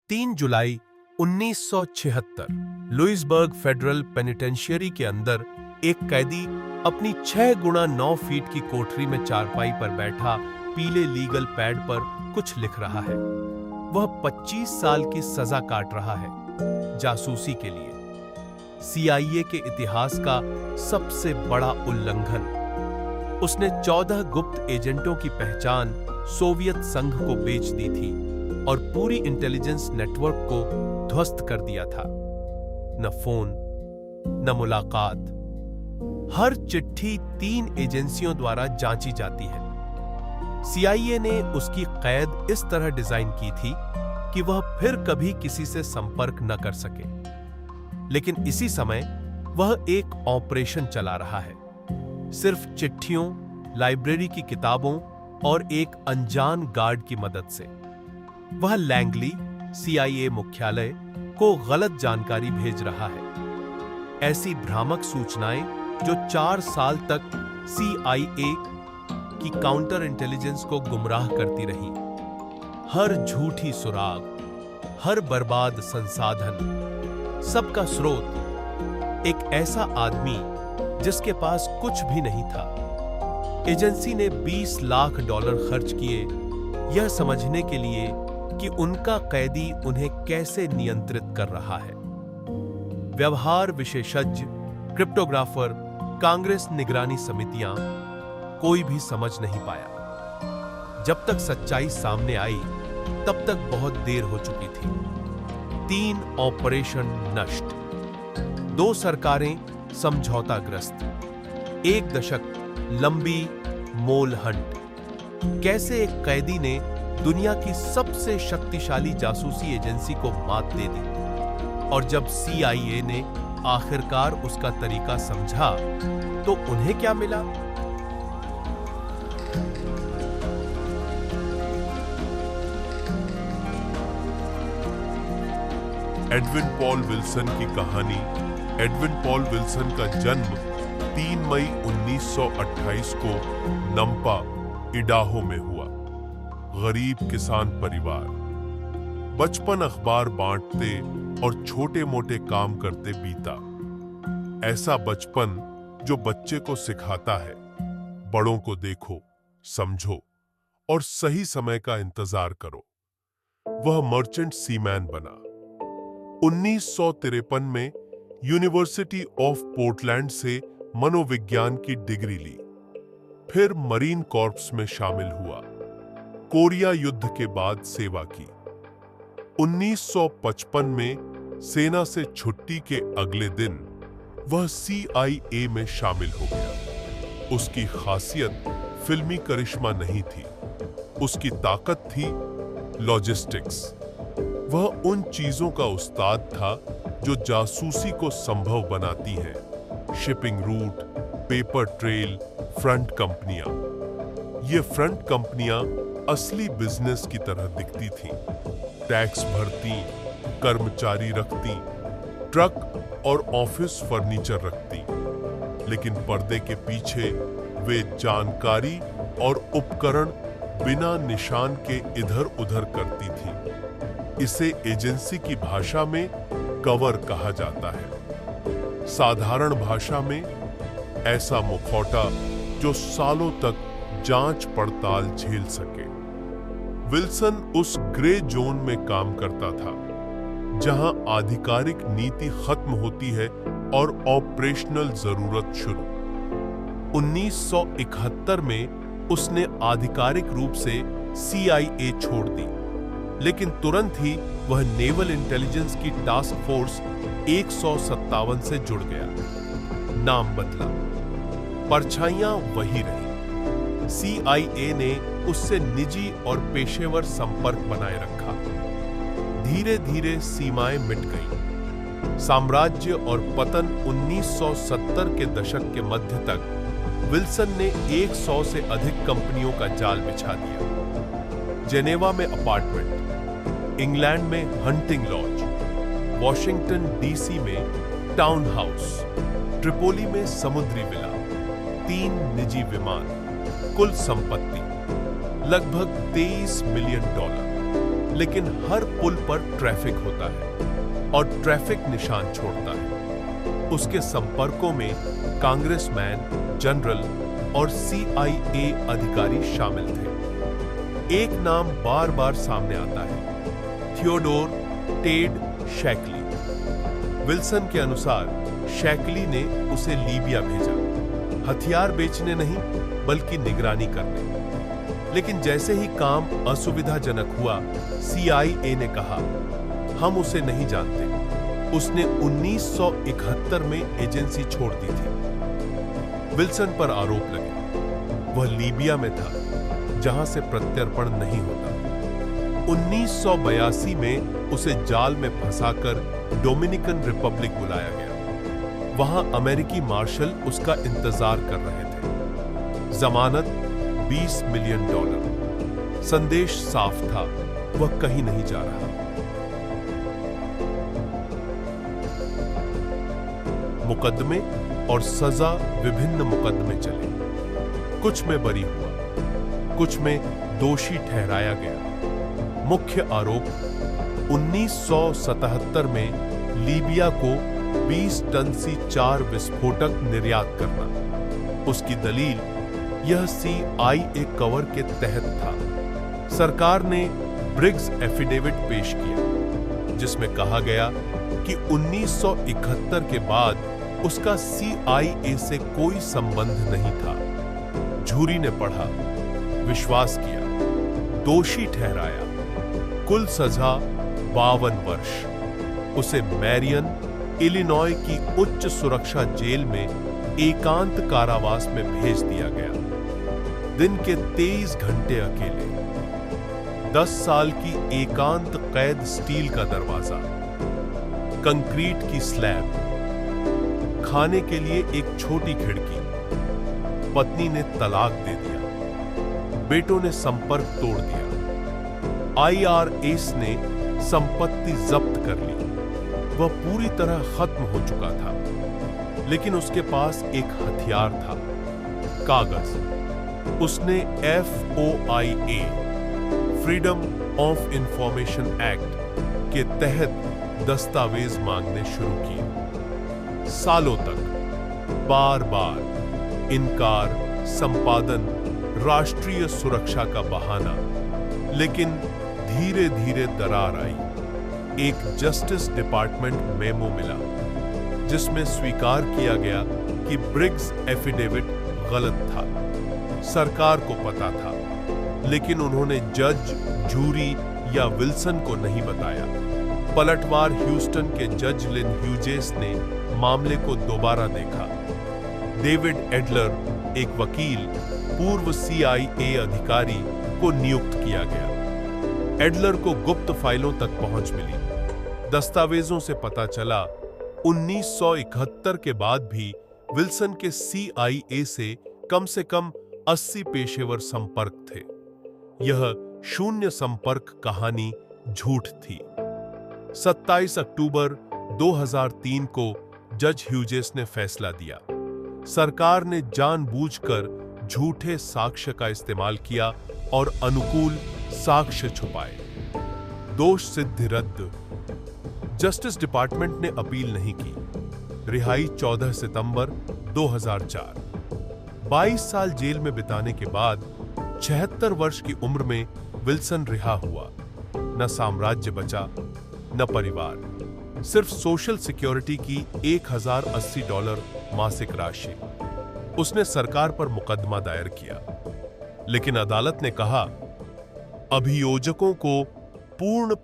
3 जुलाई 1976 Louisbourg federal penitentiary के अंदर एक कैदी अपनी 6 गुणा 9 फीट की कोठरी में चारपाई पर बैठा पीले लीगल पैड पर कुछ लिख रहा है। वह 25 साल की सजा काट रहा है जासूसी के लिए। CIA के इतिहास का सबसे बड़ा उल्लंघन। उसने 14 गुप्त एजेंटों की पहचान सोवियत संघ को बेच दी थी और पूरी इंटेलिजेंस नेटवर्क को ध्वस्त कर दिया था। न फोन, न मुलाकात। हर चिट्ठी 3 एजेंसियों द्वारा जांची जाती है। CIA ने उसकी कैद इस तरह डिजाइन की थी कि वह फिर कभी किसी से संपर्क न कर सके। लेकिन इसी समय वह एक ऑपरेशन चला रहा है, सिर्फ चिट्ठियों, लाइब्रेरी की किताबों और एक अनजान गार्ड की मदद से। वह लैंगली CIA मुख्यालय को गलत जानकारी भेज रहा है, ऐसी भ्रामक सूचनाएं जो 4 साल तक CIA की काउंटर इंटेलिजेंस को गुमराह करती रहीं। हर झूठी सुराग, हर बर्बाद संसाधन, सबका स्रोत एक ऐसा आदमी जिसके पास कुछ भी नहीं था। एजेंसी ने $20 लाख खर्च किए यह समझने के लिए कि उनका कैदी उन्हें कैसे नियंत्रित कर रहा है। व्यवहार विशेषज्ञ, क्रिप्टोग्राफर, कांग्रेस निगरानी समितियां, कोई भी समझ नहीं पाया। जब तक सच्चाई सामने आई तब तक बहुत देर हो चुकी थी। 3 ऑपरेशन नष्ट, 2 सरकारें समझौताग्रस्त, 1 दशक लंबी मोल हंट। कैसे एक कैदी ने दुनिया की सबसे शक्तिशाली जासूसी एजेंसी को मात दे दी। और जब CIA ने आखिरकार उसका तरीका समझा तो उन्हें क्या मिला? एडविन पॉल विल्सन की कहानी। एडविन पॉल विल्सन का जन्म 3 मई 1928 को नम्पा, इडाहो में हुआ। गरीब किसान परिवार। बचपन अखबार बांटते और छोटे मोटे काम करते बीता। ऐसा बचपन जो बच्चे को सिखाता है बड़ों को देखो, समझो और सही समय का इंतजार करो। वह मर्चेंट सीमैन बना। 1953 में यूनिवर्सिटी ऑफ पोर्टलैंड से मनोविज्ञान की डिग्री ली। फिर मरीन कॉर्प्स में शामिल हुआ। कोरिया युद्ध के बाद सेवा की। 1955 में सेना से छुट्टी के अगले दिन वह CIA में शामिल हो गया। उसकी खासियत फिल्मी करिश्मा नहीं थी, उसकी ताकत थी लॉजिस्टिक्स। वह उन चीजों का उस्ताद था जो जासूसी को संभव बनाती हैं। Shipping root, paper trail, front कंपनियां। ये फ्रंट कंपनियां असली बिजनेस की तरह दिखती थीं। टैक्स भरती, कर्मचारी रखती, ट्रक और ऑफिस फर्नीचर रखती। लेकिन पर्दे के पीछे वे जानकारी और उपकरण बिना निशान के इधर उधर करती थी। इसे एजेंसी की भाषा में कवर कहा जाता है। साधारण भाषा में ऐसा मुखौटा जो सालों तक जांच पड़ताल झेल सके। विल्सन उस ग्रे जोन में काम करता था जहां आधिकारिक नीति खत्म होती है और ऑपरेशनल जरूरत शुरू। 1971 में उसने आधिकारिक रूप से CIA छोड़ दी, लेकिन तुरंत ही वह नेवल इंटेलिजेंस की टास्क फोर्स 157 से जुड़ गया। नाम बदला, परछाइयां वही रही। CIA ने उससे निजी और पेशेवर संपर्क बनाए रखा। धीरे धीरे सीमाएं मिट गईं। साम्राज्य और पतन 1970 के दशक के मध्य तक विल्सन ने 100 से अधिक कंपनियों का जाल बिछा दिया। जेनेवा में अपार्टमेंट, इंग्लैंड में हंटिंग लॉज, वॉशिंगटन DC में टाउन हाउस, ट्रिपोली में समुद्री विला, 3 निजी विमान, कुल संपत्ति लगभग $23 मिलियन। लेकिन हर पुल पर ट्रैफिक होता है और ट्रैफिक निशान छोड़ता है। उसके संपर्कों में कांग्रेसमैन, जनरल और CIA अधिकारी शामिल थे। एक नाम बार बार सामने आता है, थियोडोर टेड शैकली। विल्सन के अनुसार शैकली ने उसे लीबिया भेजा, हथियार बेचने नहीं बल्कि निगरानी करने। लेकिन जैसे ही काम असुविधाजनक हुआ, CIA ने कहा, हम उसे नहीं जानते, उसने 1971 में एजेंसी छोड़ दी थी। विल्सन पर आरोप लगे, वह लीबिया में था जहां से प्रत्यर्पण नहीं होता। 1982 में उसे जाल में फंसाकर डोमिनिकन रिपब्लिक बुलाया गया। वहां अमेरिकी मार्शल उसका इंतजार कर रहे थे। जमानत $20 मिलियन। संदेश साफ था, वह कहीं नहीं जा रहा। मुकदमे और सजा विभिन्न मुकदमे चले। कुछ में बरी हुआ, कुछ में दोषी ठहराया गया। मुख्य आरोप 1977 में लीबिया को 20 टन C4 विस्फोटक निर्यात करना। उसकी दलील यह CIA कवर के तहत था। सरकार ने ब्रिग्स एफिडेविट पेश किया, जिसमें कहा गया कि 1971 के बाद उसका CIA से कोई संबंध नहीं था। झूरी ने पढ़ा, विश्वास किया, दोषी ठहराया। कुल सजा 52 वर्ष। उसे मैरियन, इलिनॉय की उच्च सुरक्षा जेल में एकांत कारावास में भेज दिया गया। दिन के 23 घंटे अकेले। 10 साल की एकांत कैद, स्टील का दरवाजा, कंक्रीट की स्लैब, खाने के लिए एक छोटी खिड़की। पत्नी ने तलाक दे दिया, बेटों ने संपर्क तोड़ दिया। IRS ने संपत्ति जब्त कर ली। वह पूरी तरह खत्म हो चुका था, लेकिन उसके पास एक हथियार था, कागज। उसने FOIA, freedom of information act के तहत दस्तावेज मांगने शुरू किए। सालों तक बार बार इनकार, संपादन, राष्ट्रीय सुरक्षा का बहाना। लेकिन धीरे धीरे दरार आई। एक जस्टिस डिपार्टमेंट मेमो मिला, जिसमें स्वीकार किया गया कि ब्रिग्स एफिडेविट गलत था। सरकार को पता था, लेकिन उन्होंने जज, जूरी या विल्सन को नहीं बताया। पलटवार ह्यूस्टन के जज लिन ह्यूजेस ने मामले को दोबारा देखा। डेविड एडलर, एक वकील, पूर्व CIA अधिकारी को नियुक्त किया गया। एडलर को गुप्त फाइलों तक पहुंच मिली। दस्तावेजों से पता चला 1971 के बाद भी विल्सन के CIA से कम 80 पेशेवर संपर्क थे। यह शून्य संपर्क कहानी झूठ थी। 27 अक्टूबर 2003 को जज ह्यूजेस ने फैसला दिया। सरकार ने जानबूझकर झूठे साक्ष्य का इस्तेमाल किया और अनुकूल साक्ष्य छुपाए। दोष सिद्धि रद्द। जस्टिस डिपार्टमेंट ने अपील नहीं की। रिहाई 14 सितंबर 2004। 22 साल जेल में बिताने के बाद 76 वर्ष की उम्र में विल्सन रिहा हुआ। न साम्राज्य बचा, न परिवार, सिर्फ सोशल सिक्योरिटी की $1080 मासिक राशि। उसने सरकार पर मुकदमा दायर किया, लेकिन अदालत ने कहा, अभियोजकों को पूर्ण